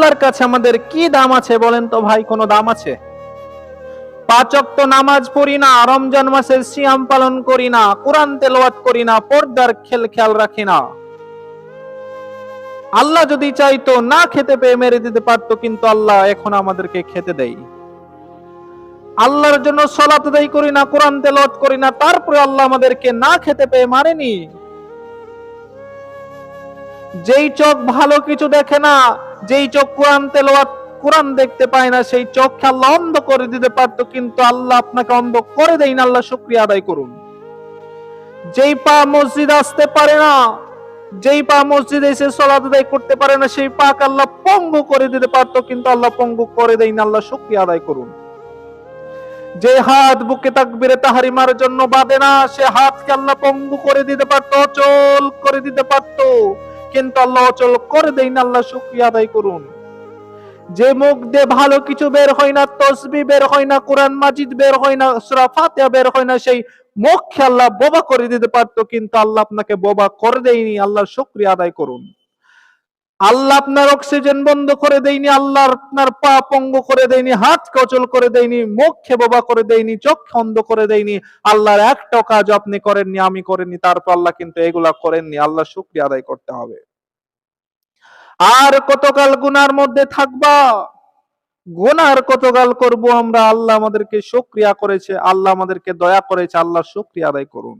আল্লাহর কাছে আমাদের কি দাম আছে বলেন তো ভাই? কোনো দাম আছে? 5 ওয়াক্ত নামাজ পড়ি না, রমজান মাসের সিয়াম পালন করি না, কোরআন তেলাওয়াত করি না, পর্দার খেয়াল রাখি না। আল্লাহ যদি চাইতো না খেতে পেয়ে মেরে দিতে পারতো, কিন্তু আল্লাহ এখন আমাদেরকে খেতে দেয়। আল্লাহর জন্য সালাত আদায় করি না, কোরআন তেলাওয়াত করি না, তারপরে আল্লাহ আমাদেরকে না খেতে পেয়ে মারেনি। যেই চোখ ভালো কিছু দেখে না, যেই চোখ কোরআন তেলাওয়াত কোরআন দেখতে পায় না, সেই চোখকে আল্লাহ অন্ধ করে দিতে পারতো, কিন্তু আল্লাহ আপনাকে অন্ধ করে দেয় না। আল্লাহ শুকরিয়া আদায় করুন। যেই পা মসজিদ আসতে পারে না, যেই পা মসজিদে এসে সালাত আদায় করতে পারে না, সেই পাকে আল্লাহ পঙ্গু করে দিতে পারতো, কিন্তু আল্লাহ পঙ্গু করে দেয় না। আল্লাহ শুকরিয়া আদায় করুন। যে হাত বুকে তাকবীরে তাহরিমার জন্য বাঁধে না, সে হাতকে আল্লাহ পঙ্গু করে দিতে পারতো, অচল করে দিতে পারতো, কিন্তু আল্লাহ অচল করে দেয় না। আল্লাহ শুকরিয়া আদায় করুন। যে মুখ দিয়ে ভালো কিছু বের হয় না, তসবিহ বের হয় না, কোরআন মাজিদ বের হয় না, সূরা ফাতিহা বের হয় না, সেই মুখকে আল্লাহ বোবা করে দিতে পারতো, কিন্তু আল্লাহ আপনাকে বোবা করে দেয়নি। আল্লাহর শুকরিয়া আদায় করুন। আল্লাহ আপনার অক্সিজেন বন্ধ করে দেয়নি, আল্লাহ আপনার পা পঙ্গু করে দেয়নি, হাত অচল করে দেয়নি, মুখকে বোবা করে দেয়নি, চোখ অন্ধ করে দেয়নি। আল্লাহর একটা কাজ আপনি করেননি, আমি করেননি, তারপর আল্লাহ কিন্তু এগুলা করেননি। আল্লাহ শুকরিয়া আদায় করতে হবে। আর কতকাল গুনার মধ্যে থাকবা? গুনার কতকাল করব আমরা? আল্লাহ আমাদেরকে শুকরিয়া করেছে, আল্লাহ আমাদেরকে দয়া করেছে। আল্লাহ শুকরিয়া আদায় করুন।